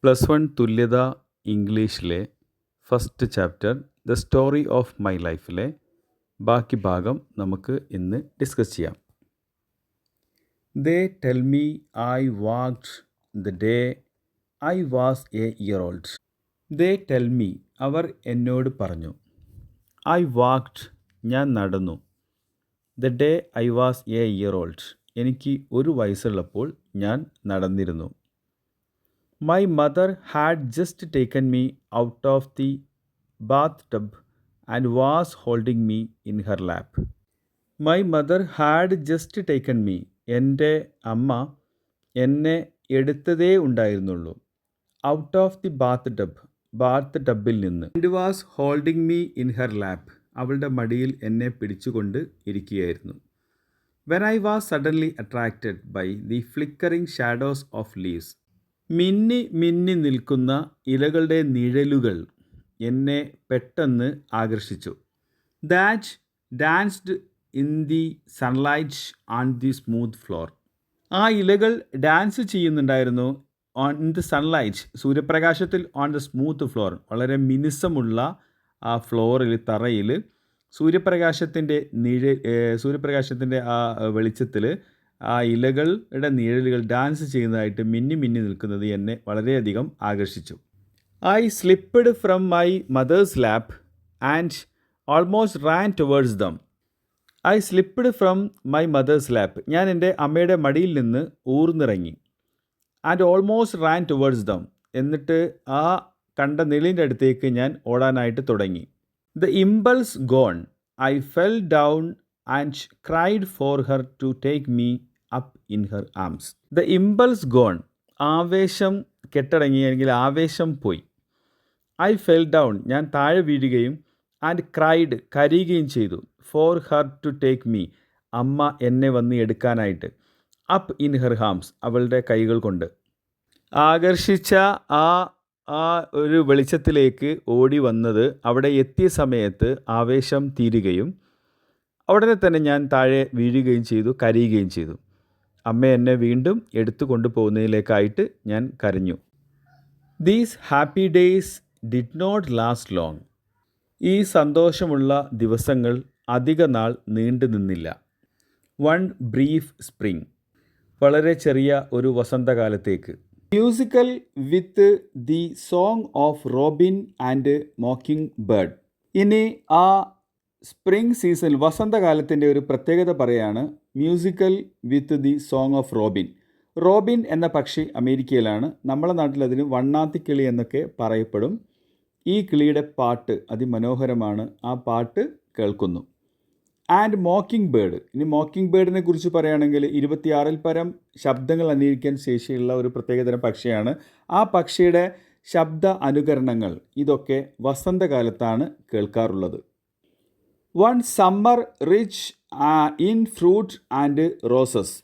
+1 തുല്യത ഇംഗ്ലീഷിലെ first chapter the story of my ലൈഫിലെ ബാക്കി ഭാഗം നമുക്ക് ഇന്ന് ഡിസ്കസ് ചെയ്യാം. They tell me I walked the day I was a year old. They tell me, അവർ എന്നോട് പറഞ്ഞു. ഐ വാക്ക്ഡ്, ഞാൻ നടന്നു. The day I was a year old, എനിക്ക് 1 വയസ്സുള്ളപ്പോൾ ഞാൻ നടന്നിരുന്നു. My mother had just taken me out of the bathtub and was holding me in her lap. My mother had just taken me. എൻ്റെ അമ്മ എന്നെ എടുത്തതേ ഉണ്ടായിരുന്നുള്ളൂ. ഔട്ട് ഓഫ് ദി ബാത്ത് ടബിൽ നിന്ന്. And was holding me in her lap. അവളുടെ മടിയിൽ എന്നെ പിടിച്ചുകൊണ്ട് ഇരിക്കുകയായിരുന്നു. When I was suddenly attracted by the flickering shadows of leaves. മിന്നി മിന്നി നിൽക്കുന്ന ഇലകളുടെ നിഴലുകൾ എന്നെ പെട്ടെന്ന് ആകർഷിച്ചു. That danced in the sunlight on the smooth floor. ആ ഇലകൾ ഡാൻസ് ചെയ്യുന്നുണ്ടായിരുന്നു ഓൺ ദി സൺലൈറ്റ്, സൂര്യപ്രകാശത്തിൽ, ഓൺ ദ സ്മൂത്ത് ഫ്ലോർ, വളരെ മിനുസമുള്ള ആ ഫ്ലോറിൽ, തറയിൽ സൂര്യപ്രകാശത്തിൻ്റെ ആ വെളിച്ചത്തിൽ ആ ഇലകളുടെ നിഴലുകൾ ഡാൻസ് ചെയ്യുന്നതായിട്ട് മിന്നി മിന്നി നിൽക്കുന്നത് എന്നെ വളരെയധികം ആകർഷിച്ചു. I slipped from my mother's lap and almost ran towards them. I slipped from my mother's lap, ഞാൻ എൻ്റെ അമ്മയുടെ മടിയിൽ നിന്ന് ഊർന്നിറങ്ങി. And almost ran towards them, എന്നിട്ട് ആ കണ്ട നിഴലിൻ്റെ അടുത്തേക്ക് ഞാൻ ഓടാനായിട്ട് തുടങ്ങി. The impulse gone, I fell down and cried for her to take me up in her arms. The impulse gone, ആവേശം കെട്ടടങ്ങി, അല്ലെങ്കിൽ ആവേശം പോയി. ഐ ഫെൽ ഡൗൺ, ഞാൻ താഴെ വീഴുകയും, ആൻഡ് ക്രൈഡ്, കരയുകയും ചെയ്തു. For her to take me, അമ്മ എന്നെ വന്ന് എടുക്കാനായിട്ട്. അപ്പ് ഇൻ ഹർ ഹാംസ്, അവളുടെ കൈകൾ കൊണ്ട്. ആകർഷിച്ച ആ ഒരു വെളിച്ചത്തിലേക്ക് ഓടി വന്നത് അവിടെ എത്തിയ സമയത്ത് ആവേശം തീരുകയും ഉടനെ തന്നെ ഞാൻ താഴെ വീഴുകയും ചെയ്തു, കരയുകയും ചെയ്തു. അമ്മ എന്നെ വീണ്ടും എടുത്തു കൊണ്ടുപോകുന്നതിലേക്കായിട്ട് ഞാൻ കരഞ്ഞു. These happy days did not last long. ഈ സന്തോഷമുള്ള ദിവസങ്ങൾ അധിക നാൾ നീണ്ടു നിന്നില്ല. വൺ ബ്രീഫ് സ്പ്രിംഗ്, വളരെ ചെറിയ ഒരു വസന്തകാലത്തേക്ക്. Musical with the song of robin and mockingbird. ഇനി ആ സ്പ്രിംഗ് സീസൺ, വസന്തകാലത്തിൻ്റെ ഒരു പ്രത്യേകത പറയാണ്. Musical with the song of robin. Robin എന്ന പക്ഷി അമേരിക്കയിലാണ്. നമ്മുടെ നാട്ടിൽ അതിന് വണ്ണാത്തിക്കിളി എന്നൊക്കെ പറയപ്പെടും. ഈ കിളിയുടെ പാട്ട് അതിമനോഹരമാണ്. ആ പാട്ട് കേൾക്കുന്നു. And mockingbird. ഇനി മോക്കിംഗ് ബേർഡിനെ കുറിച്ച് പറയുകയാണെങ്കിൽ 26-ൽ പരം ശബ്ദങ്ങൾ അനുകരിക്കാൻ ശേഷിയുള്ള ഒരു പ്രത്യേകതരം പക്ഷിയാണ്. ആ പക്ഷിയുടെ ശബ്ദ അനുകരണങ്ങൾ ഇതൊക്കെ വസന്തകാലത്താണ് കേൾക്കാറുള്ളത്. One summer rich in fruit and roses.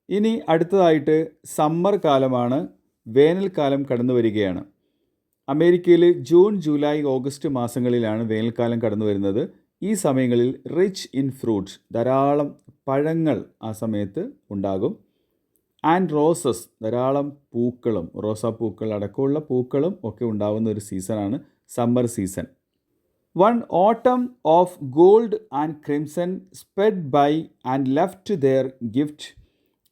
ഇനി അടുത്തതായിട്ട് സമ്മർ കാലമാണ്, വേനൽക്കാലം കടന്നു വരികയാണ്. അമേരിക്കയിൽ ജൂൺ, ജൂലൈ, ഓഗസ്റ്റ് മാസങ്ങളിലാണ് വേനൽക്കാലം കടന്നു വരുന്നത്. ഈ സമയങ്ങളിൽ റിച്ച് ഇൻ ഫ്രൂട്ട്സ്, ധാരാളം പഴങ്ങൾ ആ സമയത്ത് ഉണ്ടാകും. ആൻഡ് റോസസ്, ധാരാളം പൂക്കളും, റോസാപ്പൂക്കൾ അടക്കമുള്ള പൂക്കളും ഒക്കെ ഉണ്ടാകുന്ന ഒരു സീസണാണ് summer season. One autumn of gold and crimson spread by and left their gift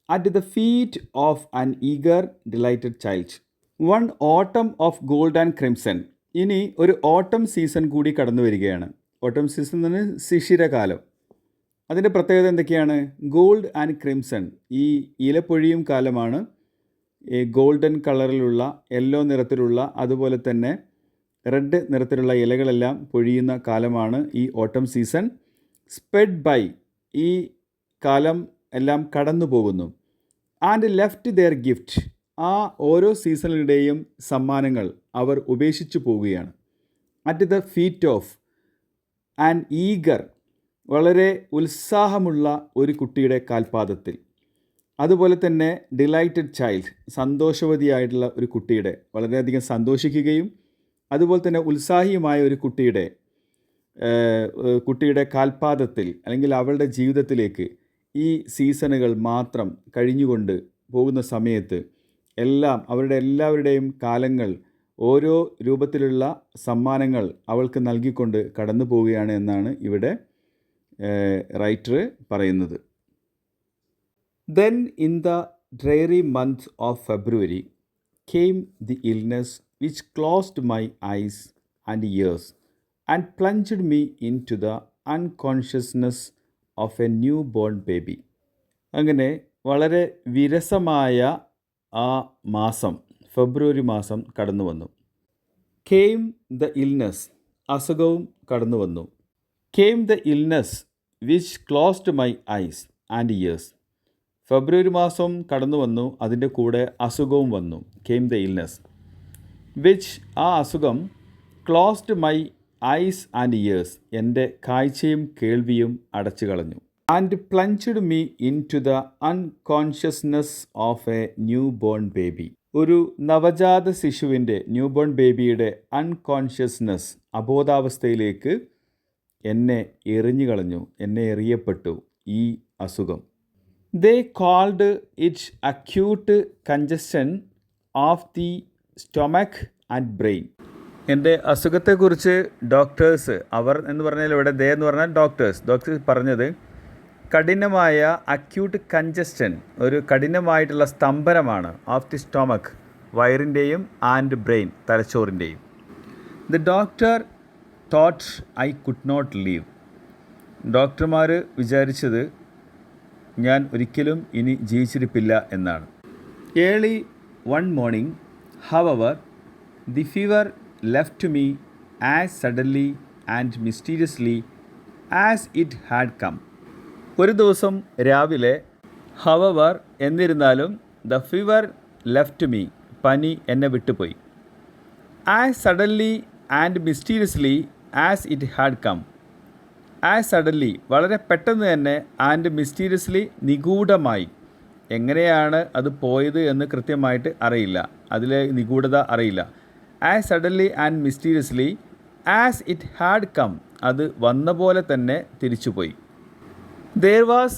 at the feet of an eager delighted child. One autumn of gold and crimson. ഇനി ഒരു ഓട്ടം സീസൺ കൂടി കടന്നു വരികയാണ്. ഓട്ടം സീസൺ എന്ന് പറഞ്ഞാൽ ശിശിരകാലം. അതിൻ്റെ പ്രത്യേകത എന്തൊക്കെയാണ്? ഗോൾഡ് ആൻഡ് ക്രിംസൺ, ഈ ഇലപ്പൊഴിയും കാലമാണ്. ഈ ഗോൾഡൻ കളറിലുള്ള, യെല്ലോ നിറത്തിലുള്ള, അതുപോലെ തന്നെ റെഡ് നിറത്തിലുള്ള ഇലകളെല്ലാം പൊഴിയുന്ന കാലമാണ് ഈ ഓട്ടം സീസൺ. സ്പ്രെഡ് ബൈ, ഈ കാലം എല്ലാം കടന്നു പോകുന്നു. ആൻഡ് ലെഫ്റ്റ് ദെയർ ഗിഫ്റ്റ്, ആ ഓരോ സീസണിലുടെയും സമ്മാനങ്ങൾ അവർ ഉപേക്ഷിച്ചു പോവുകയാണ്. At the feet of an eager, വളരെ ഉത്സാഹമുള്ള ഒരു കുട്ടിയുടെ കാൽപാദത്തിൽ. അതുപോലെ തന്നെ ഡിലൈറ്റഡ് ചൈൽഡ്, സന്തോഷവതിയായിട്ടുള്ള ഒരു കുട്ടിയുടെ, വളരെയധികം സന്തോഷിക്കുകയും അതുപോലെ തന്നെ ഉത്സാഹിയുമായ ഒരു കുട്ടിയുടെ കാൽപാദത്തിൽ, അല്ലെങ്കിൽ അവളുടെ ജീവിതത്തിലേക്ക് ഈ സീസണുകൾ മാത്രം കഴിഞ്ഞുകൊണ്ട് പോകുന്ന സമയത്ത് എല്ലാം അവരുടെ എല്ലാവരുടെയും കാലങ്ങൾ ഓരോ രൂപത്തിലുള്ള സമ്മാനങ്ങൾ അവൾക്ക് നൽകിക്കൊണ്ട് കടന്നു പോവുകയാണ് എന്നാണ് ഇവിടെ റൈറ്റർ പറയുന്നത്. Then in the dreary month of February came the illness which closed my eyes and ears and plunged me into the unconsciousness of a newborn baby. അങ്ങനെ വളരെ വിരസമായ ആ മാസം, ഫെബ്രുവരി മാസം കടന്നു വന്നു. കെയിം ദ ഇൽനെസ്, അസുഖവും കടന്നു വന്നു. Came the illness which closed my eyes and ears. ഫെബ്രുവരി മാസം കടന്നു വന്നു, അതിൻ്റെ കൂടെ അസുഖവും വന്നു. കെയിം ദ ഇൽനെസ് വിച്ച്, ആ അസുഖം, closed my eyes and ears, എൻ്റെ കാഴ്ചയും കേൾവിയും അടച്ചു കളഞ്ഞു. And plunged me into the unconsciousness of a newborn baby. ഒരു നവജാത ശിശുവിൻ്റെ, ന്യൂ ബോൺ ബേബിയുടെ അൺകോൺഷ്യസ്നെസ്, അബോധാവസ്ഥയിലേക്ക് എന്നെ എറിഞ്ഞു കളഞ്ഞു, എന്നെ എറിയപ്പെട്ടു ഈ അസുഖം. They called it acute congestion of the stomach and brain. എൻ്റെ അസുഖത്തെക്കുറിച്ച് ഡോക്ടേഴ്സ്, അവർ എന്ന് പറഞ്ഞാൽ ഇവിടെ ദേ എന്ന് പറഞ്ഞാൽ ഡോക്ടേഴ്സ് പറഞ്ഞത് കഠിനമായ അക്യൂട്ട് കൺജസ്റ്റൻ, ഒരു കഠിനമായിട്ടുള്ള സ്തംഭനമാണ് ഓഫ് ദി സ്റ്റൊമക്ക്, വയറിൻ്റെയും ആൻഡ് ബ്രെയിൻ, തലച്ചോറിൻ്റെയും. The doctor thought I could not live. ഡോക്ടർമാർ വിചാരിച്ചത് ഞാൻ ഒരിക്കലും ഇനി ജീവിച്ചിരിപ്പില്ല എന്നാണ്. Early one morning however the fever left me as suddenly and mysteriously as it had come. ഒരു ദിവസം രാവിലെ, ഹവവർ, എന്നിരുന്നാലും, ദ ഫീവർ ലെഫ്റ്റ് മീ, പനി എന്നെ വിട്ടുപോയി. As suddenly and mysteriously as it had come. As suddenly, വളരെ പെട്ടെന്ന് തന്നെ, ആൻഡ് മിസ്റ്റീരിയസ്ലി, നിഗൂഢമായി. എങ്ങനെയാണ് അത് പോയത് എന്ന് കൃത്യമായിട്ട് അറിയില്ല, അതിലെ നിഗൂഢത അറിയില്ല. As suddenly and mysteriously as it had come, അത് വന്ന പോലെ തന്നെ തിരിച്ചുപോയി. There was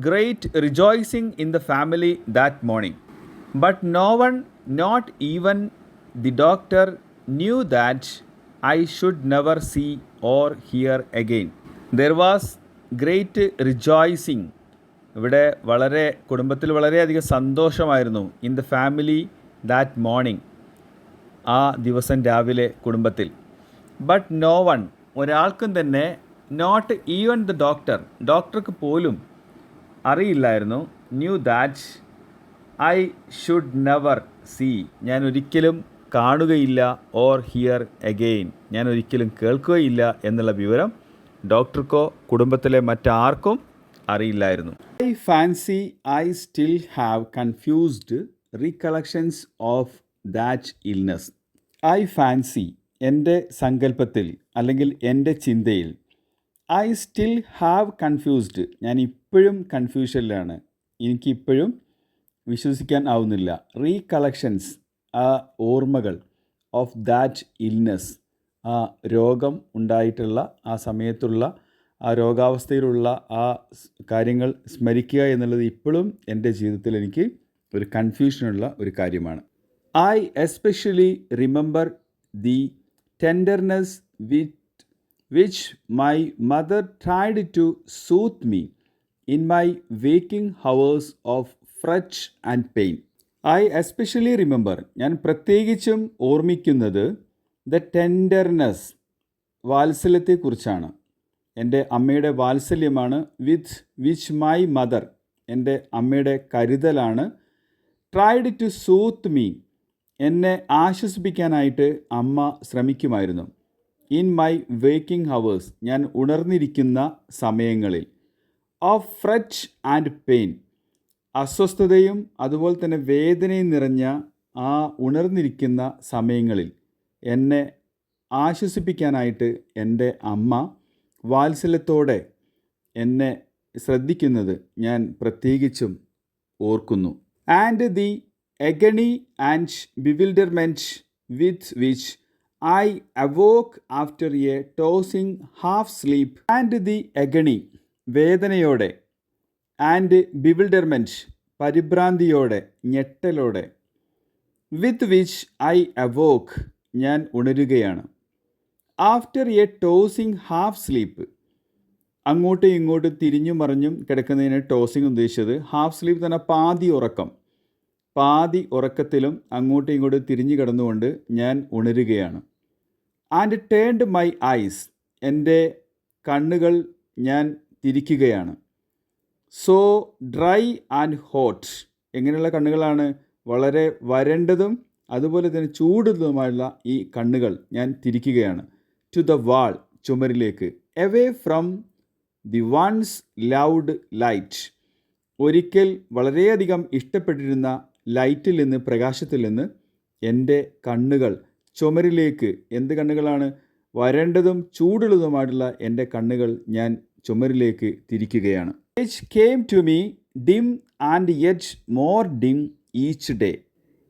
great rejoicing in the family that morning, but no one, not even the doctor, knew that I should never see or hear again. There was great rejoicing. ഇവിടെ കുടുംബത്തിൽ വളരെയധികം സന്തോഷമായിരുന്നു. In the family that morning, ആ ദിവസം രാവിലെ കുടുംബത്തിൽ. But no one, ഒരാൾക്കും തന്നെ, നോട്ട് ഈവൻ ദ ഡോക്ടർ, ഡോക്ടർക്ക് പോലും അറിയില്ലായിരുന്നു, knew that I should never see, ഞാൻ ഒരിക്കലും കാണുകയില്ല, ഓർ ഹിയർ അഗെയിൻ, ഞാൻ ഒരിക്കലും കേൾക്കുകയില്ല എന്നുള്ള വിവരം ഡോക്ടർക്കോ കുടുംബത്തിലെ മറ്റാർക്കും അറിയില്ലായിരുന്നു. I fancy I still have confused recollections of that illness. I fancy, എൻ്റെ സങ്കല്പത്തിൽ അല്ലെങ്കിൽ എൻ്റെ ചിന്തയിൽ, ഐ സ്റ്റിൽ ഹാവ് കൺഫ്യൂസ്ഡ്, ഞാൻ ഇപ്പോഴും കൺഫ്യൂഷനിലാണ്, എനിക്കിപ്പോഴും വിശ്വസിക്കാൻ ആവുന്നില്ല. റീകളക്ഷൻസ്, ആ ഓർമ്മകൾ, ഓഫ് ദാറ്റ് ഇൽനെസ്, ആ രോഗം ഉണ്ടായിട്ടുള്ള ആ സമയത്തുള്ള ആ രോഗാവസ്ഥയിലുള്ള ആ കാര്യങ്ങൾ സ്മരിക്കുക എന്നുള്ളത് ഇപ്പോഴും എൻ്റെ ജീവിതത്തിൽ എനിക്ക് ഒരു കൺഫ്യൂഷനുള്ള ഒരു കാര്യമാണ്. I especially remember the tenderness which my mother tried to soothe me in my waking hours of fret and pain. I especially remember, ഞാൻ പ്രത്യേകിച്ചും ഓർമ്മിക്കുന്നത് ദ ടെൻഡർനെസ്, വാത്സല്യത്തെക്കുറിച്ചാണ്. എൻ്റെ അമ്മയുടെ വാത്സല്യമാണ്. വിച്ച് മൈ മദർ, എൻ്റെ അമ്മയുടെ കരുതലാണ്. ട്രൈഡ് ടു സൂത്ത് മീ, എന്നെ ആശ്വസിപ്പിക്കാനായിട്ട് അമ്മ ശ്രമിക്കുമായിരുന്നു. In my waking hours, ഞാൻ ഉണർന്നിരിക്കുന്ന സമയങ്ങളിൽ. ഓഫ് ഫ്രെറ്റ് ആൻഡ് പെയിൻ, അസ്വസ്ഥതയും അതുപോലെ തന്നെ വേദനയും നിറഞ്ഞ ആ ഉണർന്നിരിക്കുന്ന സമയങ്ങളിൽ എന്നെ ആശ്വസിപ്പിക്കാനായിട്ട് എൻ്റെ അമ്മ വാത്സല്യത്തോടെ എന്നെ ശ്രദ്ധിക്കുന്നത് ഞാൻ പ്രത്യേകിച്ചും ഓർക്കുന്നു. And the agony and bewilderment with which I awoke after a tossing half sleep, and the agony, വേദനയോടെ, ആൻഡ് ബിവിൽഡർമെൻറ്റ്, പരിഭ്രാന്തിയോടെ, ഞെട്ടലോടെ, വിത്ത് വിച്ച് ഐ അവോക്ക്, ഞാൻ ഉണരുകയാണ്. After a tossing half sleep, അങ്ങോട്ടും ഇങ്ങോട്ടും തിരിഞ്ഞും മറിഞ്ഞും കിടക്കുന്നതിന് ടോസിങ് ഉദ്ദേശിച്ചത്. ഹാഫ് സ്ലീപ്പ് തന്നെ പാതി ഉറക്കം. പാതി ഉറക്കത്തിലും അങ്ങോട്ടും ഇങ്ങോട്ടും തിരിഞ്ഞു കിടന്നുകൊണ്ട് ഞാൻ ഉണരുകയാണ്. ആൻഡ് ടേൺഡ് മൈ ഐസ്, എൻ്റെ കണ്ണുകൾ ഞാൻ തിരിക്കുകയാണ്. സോ ഡ്രൈ ആൻഡ് ഹോട്ട്, എങ്ങനെയുള്ള കണ്ണുകളാണ്? വളരെ വരണ്ടതും അതുപോലെ തന്നെ ചൂടുള്ളതുമായുള്ള ഈ കണ്ണുകൾ ഞാൻ തിരിക്കുകയാണ്. ടു ദ വാൾ, ചുമരിലേക്ക്. Away from the once loved light, ഒരിക്കൽ വളരെയധികം ഇഷ്ടപ്പെട്ടിരുന്ന ലൈറ്റിൽ നിന്ന്, പ്രകാശത്തിൽ നിന്ന് എൻ്റെ കണ്ണുകൾ ചുമരിലേക്ക്. എന്ത് കണ്ണുകളാണ്? വരണ്ടതും ചൂടുള്ളതുമായിട്ടുള്ള എൻ്റെ കണ്ണുകൾ ഞാൻ ചുമരിലേക്ക് തിരിക്കുകയാണ്. Which came to me dim and yet more dim each day,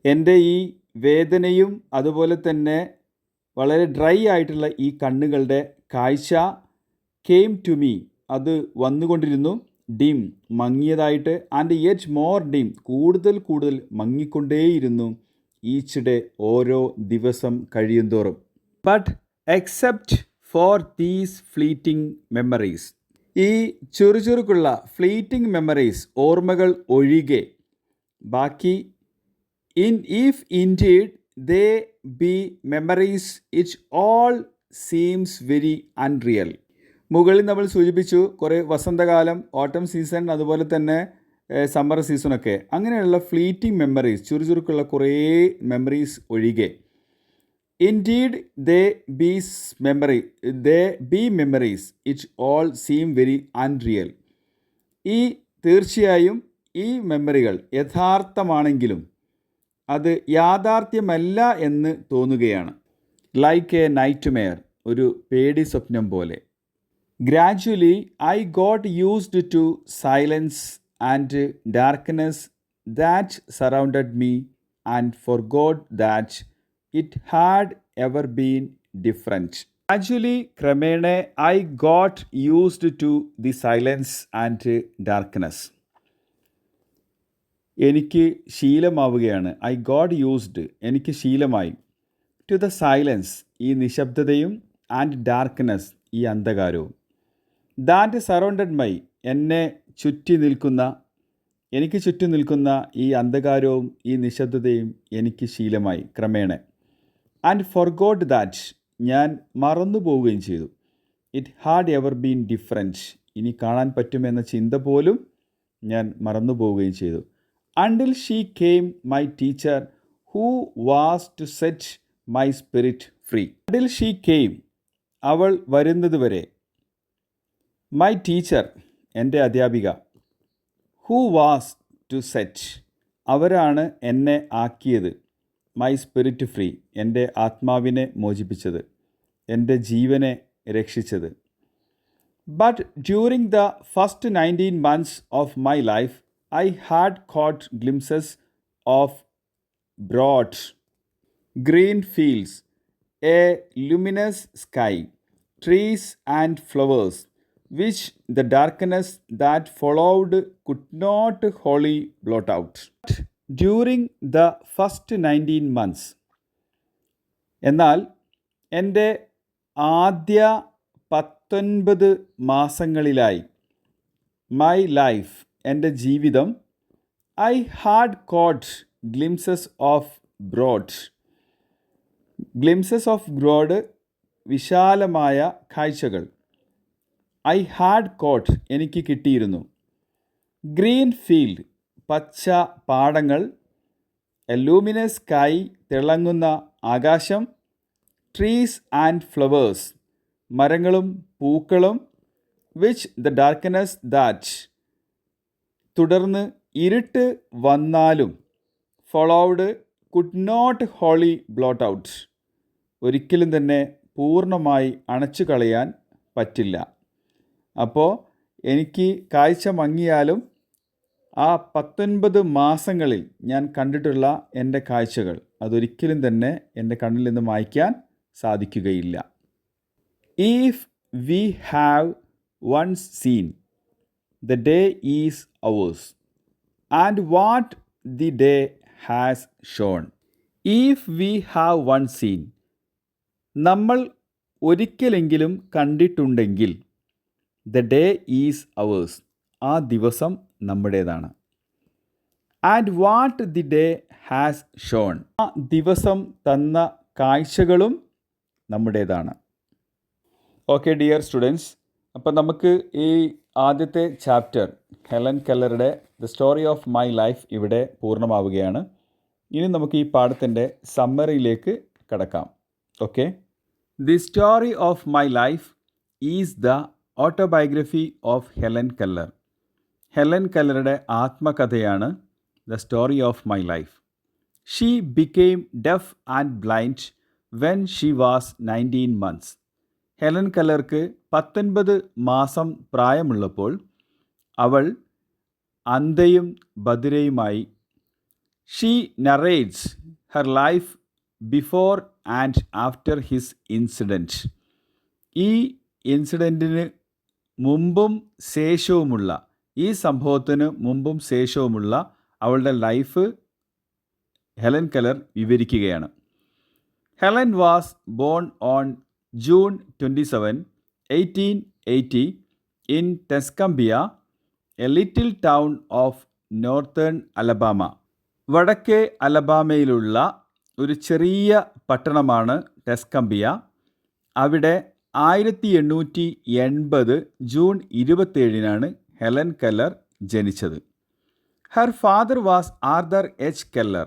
എൻ്റെ ഈ വേദനയും അതുപോലെ തന്നെ വളരെ ഡ്രൈ ആയിട്ടുള്ള ഈ കണ്ണുകളുടെ കാഴ്ച, കെയിം ടു മീ, അത് വന്നുകൊണ്ടിരുന്നു. ഡിം, മങ്ങിയതായിട്ട്. ആൻഡ് യെറ്റ് മോർ ഡിം, കൂടുതൽ കൂടുതൽ മങ്ങിക്കൊണ്ടേയിരുന്നു. ഈച്ച് ഡേ, ഓരോ ദിവസം കഴിയുന്തോറും. But except for these fleeting memories, ഈ ചുറുചുറുക്കുള്ള ഫ്ലീറ്റിംഗ് മെമ്മറീസ്, ഓർമ്മകൾ ഒഴികെ ബാക്കി, if indeed they be memories it all seems very unreal. മുകളിൽ നമ്മൾ സൂചിപ്പിച്ചു കുറേ വസന്തകാലം, ഓട്ടം സീസൺ, അതുപോലെ തന്നെ സമ്മർ സീസണൊക്കെ. അങ്ങനെയുള്ള ഫ്ലീറ്റിംഗ് മെമ്മറീസ്, ചുറുചുറുക്കുള്ള കുറേ മെമ്മറീസ് ഒഴികെ. Indeed they be memories it all seem very unreal. ഈ തീർച്ചയായും ഈ മെമ്മറികൾ യഥാർത്ഥമാണെങ്കിലും അത് യാഥാർത്ഥ്യമല്ല എന്ന് തോന്നുകയാണ്. ലൈക്ക് എ നൈറ്റ് മെയർ, ഒരു പേടി സ്വപ്നം പോലെ. Gradually I got used to silence and darkness that surrounded me and forgot that it had ever been different. Gradually, ക്രമേണ, I got used to the silence and darkness, എനിക്ക് ശീലമാവുകയാണ്. I got used, എനിക്ക് ശീലമായി. To the silence, ഈ നിശബ്ദതയും. And darkness, ഈ അന്ധകാരവും. That surrounded my, എന്നെ ചുറ്റി നിൽക്കുന്ന, എനിക്ക് ചുറ്റും നിൽക്കുന്ന ഈ അന്ധകാരവും ഈ നിശബ്ദതയും എനിക്ക് ശീലമായി ക്രമേണ. ആൻഡ് ഫോർഗോട്ട് ദാറ്റ്, ഞാൻ മറന്നു പോവുകയും ചെയ്തു. It had ever been different, ഇനി കാണാൻ പറ്റുമെന്ന ചിന്ത പോലും ഞാൻ മറന്നു പോവുകയും ചെയ്തു. Until she came my teacher who was to set my spirit free. Until she came, അവൾ വരുന്നത് വരെ. മൈ ടീച്ചർ, എൻ്റെ അധ്യാപിക. ഹൂ വാസ് ടു സെറ്റ്, അവരാണ് എന്നെ ആക്കിയത്. മൈ സ്പിരിറ്റ് ഫ്രീ, എൻ്റെ ആത്മാവിനെ മോചിപ്പിച്ചത്, എൻ്റെ ജീവനെ രക്ഷിച്ചത്. But during the first 19 months of my life I had caught glimpses of broad green fields, a luminous sky, trees and flowers, which the darkness that followed could not wholly blot out. During the first 19 months, എന്നാൽ എൻ്റെ ആദ്യ 19 മാസങ്ങളിലായി, my life, എൻ്റെ ജീവിതം, I had caught glimpses of broad. Glimpses of broad, വിശാലമായ കാഴ്ചകൾ. I had coat, എനിക്ക് കിട്ടിയിരുന്നു. Green field, പച്ച പാടങ്ങൾ. എ ലൂമിനസ് സ്കൈ, തിളങ്ങുന്ന ആകാശം. ട്രീസ് ആൻഡ് ഫ്ലവേഴ്സ്, മരങ്ങളും പൂക്കളും. വിച്ച് ദ ഡാർക്ക്നെസ് ദാറ്റ്, തുടർന്ന് ഇരുട്ട് വന്നാലും, followed could not wholly blot out, ഒരിക്കലും തന്നെ പൂർണ്ണമായി അണച്ചു കളയാൻ പറ്റില്ല. അപ്പോൾ എനിക്ക് കാഴ്ച മങ്ങിയാലും ആ 19 മാസങ്ങളിൽ ഞാൻ കണ്ടിട്ടുള്ള എൻ്റെ കാഴ്ചകൾ അതൊരിക്കലും തന്നെ എൻ്റെ കണ്ണിൽ നിന്ന് മായ്ക്കാൻ സാധിക്കുകയില്ല. If we have once seen the day is ours, and what the day has shown. If we have one seen, നമ്മൾ ഒരിക്കലെങ്കിലും കണ്ടിട്ടുണ്ടെങ്കിൽ, ദ ഡേ ഈസ് അവേഴ്സ്, ആ ദിവസം നമ്മുടേതാണ്. And what the day has shown, ആ ദിവസം തന്ന കാഴ്ചകളും നമ്മുടേതാണ്. ഓക്കെ ഡിയർ സ്റ്റുഡൻസ്, അപ്പം നമുക്ക് ഈ ആദ്യത്തെ ചാപ്റ്റർ ഹെലൻ കെല്ലറുടെ the story of my life ഇവിടെ പൂർണ്ണമാവുകയാണ്. ഇനി നമുക്ക് ഈ പാഠത്തിൻ്റെ സമ്മറിയിലേക്ക് കടക്കാം. Okay, the story of my life is the autobiography of Helen Keller. Helen കെല്ലറുടെ ആത്മകഥയാണ് the story of my life. She became deaf and blind when she was 19 months. Helen കെല്ലർക്ക് 19 മാസം പ്രായമുള്ളപ്പോൾ അവൾ അന്ധയും ബധിരയുമായി. She narrates her life before and after his incident. ഈ ഇൻസിഡൻറ്റിന് മുമ്പും ശേഷവുമുള്ള, ഈ സംഭവത്തിന് മുമ്പും ശേഷവുമുള്ള അവളുടെ ലൈഫ് ഹെലൻ കെല്ലർ വിവരിക്കുകയാണ്. Helen was born on June 27, 1880 in Tuscumbia, a little town of northern Alabama. വടക്കേ അലബാമയിലുള്ള ഒരു ചെറിയ പട്ടണമാണ് ടെസ്കംബിയ. അവിടെ 1880 ജൂൺ 27 ഹെലൻ കെല്ലർ ജനിച്ചത്. Her father was Arthur H Keller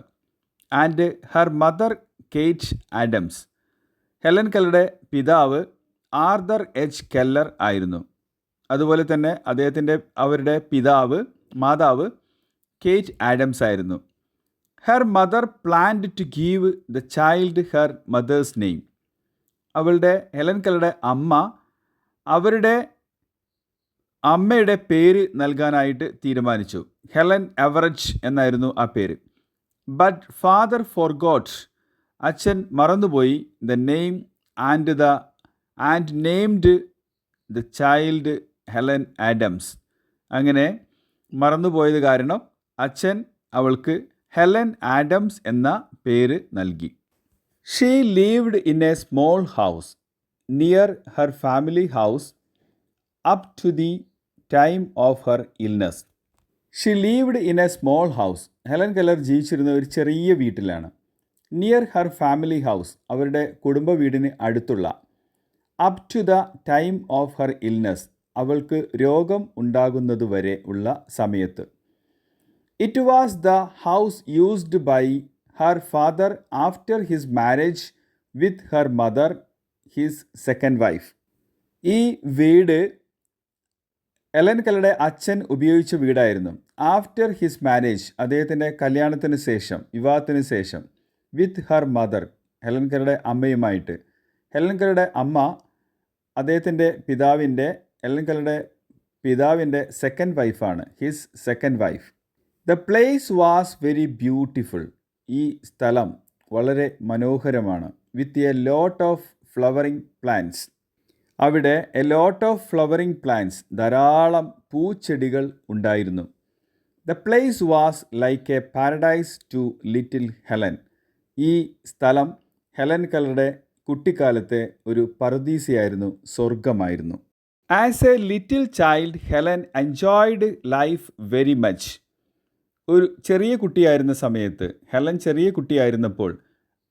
and her mother Kate Adams. Helen കെല്ലറുടെ പിതാവ് Arthur H Keller ആയിരുന്നു. അതുപോലെ തന്നെ അവരുടെ മാതാവ് കേറ്റ് ആഡംസ് ആയിരുന്നു. Her mother planned to give the child her mother's name. Helen കെല്ലറുടെ അവരുടെ അമ്മയുടെ പേര് നൽകാനായിട്ട് തീരുമാനിച്ചു. ഹെലൻ എവററ്റ് എന്നായിരുന്നു ആ പേര്. ബട്ട് ഫാദർ ഫോർഗോട്ട്, അച്ഛൻ മറന്നുപോയി the name and named the child Helen Adams. അങ്ങനെ മറന്നുപോയത് കാരണം അച്ഛൻ അവൾക്ക് ഹെലൻ ആഡംസ് എന്ന പേര് നൽകി. She lived in a small house near her family house up to the time of her illness. She lived in a small house. Helen Keller ജീവിച്ചിരുന്ന ഒരു ചെറിയ വീട്ടിലാണ്. നിയർ ഹർ ഫാമിലി ഹൗസ്, അവരുടെ കുടുംബ വീടിന് അടുത്തുള്ള. Up to the time of her illness, അവൾക്ക് രോഗം ഉണ്ടാകുന്നതുവരെ ഉള്ള സമയത്ത്. It was the house used by her father after his marriage with her mother, his second wife. ഈ വീട് ഹെലൻ കെല്ലറുടെ അച്ഛൻ ഉപയോഗിച്ച വീടായിരുന്നു. ആഫ്റ്റർ ഹിസ് മാരേജ്, അദ്ദേഹത്തിൻ്റെ വിവാഹത്തിന് ശേഷം. വിത്ത് ഹർ മദർ, ഹെലൻ കെല്ലറുടെ അമ്മയുമായിട്ട്. ഹെലൻ കെല്ലറുടെ അമ്മ ഹെലൻ കെല്ലറുടെ പിതാവിൻ്റെ സെക്കൻഡ് വൈഫാണ്, his second wife. The place was very beautiful. ഈ സ്ഥലം വളരെ മനോഹരമാണ്. With a lot of flowering plants. അവിടെ a lot of flowering plants, ധാരാളം പൂച്ചെടികൾ ഉണ്ടായിരുന്നു. The place was like a paradise to little Helen. ഈ സ്ഥലം ഹെലൻ കെല്ലറുടെ കുട്ടിക്കാലത്തെ ഒരു പറുദീസയായിരുന്നു, സ്വർഗമായിരുന്നു. As a little child Helen enjoyed life very much. ഒരു ചെറിയ കുട്ടിയായിരുന്നപ്പോൾ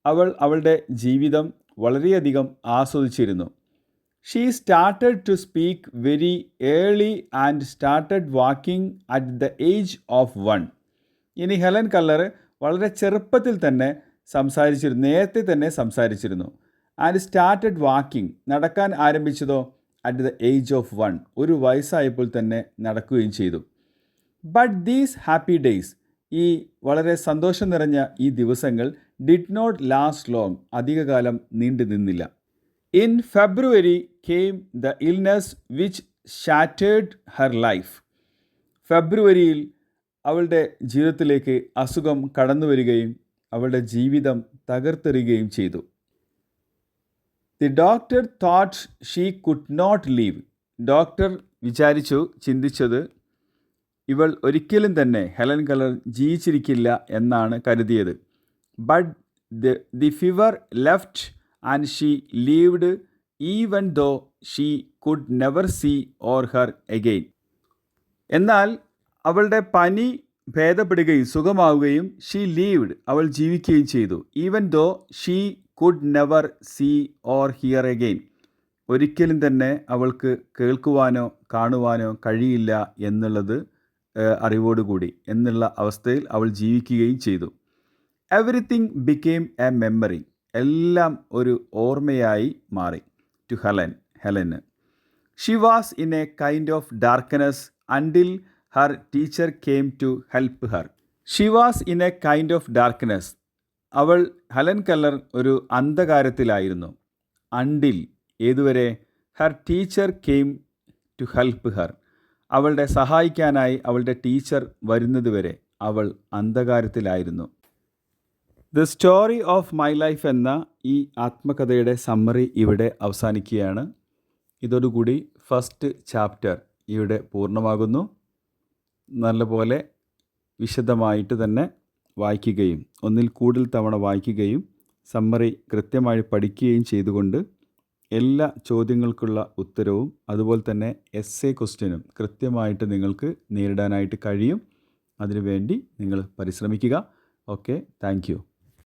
അവൾ അവളുടെ ജീവിതം വളരെയധികം ആസ്വദിച്ചിരുന്നു. She started to speak very early and started walking at the age of 1. ഇനി ഹെലൻ കെല്ലർ വളരെ ചെറുപ്പത്തിൽ തന്നെ നേരത്തെ തന്നെ സംസാരിച്ചിരുന്നു. ആൻഡ് സ്റ്റാർട്ടഡ് വാക്കിംഗ്, നടക്കാൻ ആരംഭിച്ചതോ അറ്റ് ദ ഏജ് ഓഫ് 1, 1 വയസ്സായപ്പോൾ തന്നെ നടക്കുകയും ചെയ്തു. ബട്ട് ദീസ് ഹാപ്പി ഡേയ്സ്, ഈ വളരെ സന്തോഷം നിറഞ്ഞ ഈ ദിവസങ്ങൾ ഡിഡ് നോട്ട് ലാസ്റ്റ് ലോങ്, അധികകാലം നീണ്ടു നിന്നില്ല. In February came the illness which shattered her life. ഫെബ്രുവരിയിൽ അവളുടെ ജീവിതത്തിലേക്ക് അസുഖം കടന്നു വരികയും അവളുടെ ജീവിതം തകർത്തെറിയുകയും ചെയ്തു. The doctor thought she could not live. Doctor ചിന്തിച്ചത് ഇവൾ ഒരിക്കലും തന്നെ ഹെലൻ കെല്ലർ ജീവിച്ചിരിക്കില്ല എന്നാണ് കരുതിയത്. But the fever left and she lived even though she could never see or her again. എന്നാൽ അവളുടെ പനി ഭേദപ്പെടുകയും സുഖമാവുകയും ഷീ ലീവ്ഡ് അവൾ ജീവിക്കുകയും ചെയ്തു. Even though she could never see or hear again ഒരിക്കലും തന്നെ അവൾക്ക് കേൾക്കുവാനോ കാണുവാനോ കഴിയില്ല എന്നുള്ളത് അറിവോടുകൂടി എന്നുള്ള അവസ്ഥയിൽ അവൾ ജീവിക്കുകയും ചെയ്തു. എവറിത്തിങ് ബിക്കെയിം എ മെമ്മറി എല്ലാം ഒരു ഓർമ്മയായി മാറി. ടു ഹെലന് she was in a kind of darkness until her teacher came to help her. She was in a kind of darkness അവൾ ഹെലൻ കെല്ലർ ഒരു അന്ധകാരത്തിലായിരുന്നു. അണ്ടിൽ ഏതുവരെ her teacher came to help her അവളുടെ സഹായിക്കാനായി അവളുടെ teacher വരുന്നതുവരെ അവൾ അന്ധകാരത്തിലായിരുന്നു. The story of my life എന്ന ഈ ആത്മകഥയുടെ സമ്മറി ഇവിടെ അവസാനിക്കുകയാണ്. ഇതോടുകൂടി ഫസ്റ്റ് ചാപ്റ്റർ ഇവിടെ പൂർണ്ണമാകുന്നു. നല്ലപോലെ വിശദമായിട്ട് തന്നെ വായിക്കുകയും ഒന്നിൽ കൂടുതൽ തവണ വായിക്കുകയും സമ്മറി കൃത്യമായി പഠിക്കുകയും ചെയ്തുകൊണ്ട് എല്ലാ ചോദ്യങ്ങൾക്കുള്ള ഉത്തരവും അതുപോലെ തന്നെ എസ്സേ ക്വസ്റ്റ്യനും കൃത്യമായിട്ട് നിങ്ങൾക്ക് നേരിടാനായിട്ട് കഴിയും. അതിനുവേണ്ടി നിങ്ങൾ പരിശ്രമിക്കുക. Okay, thank you.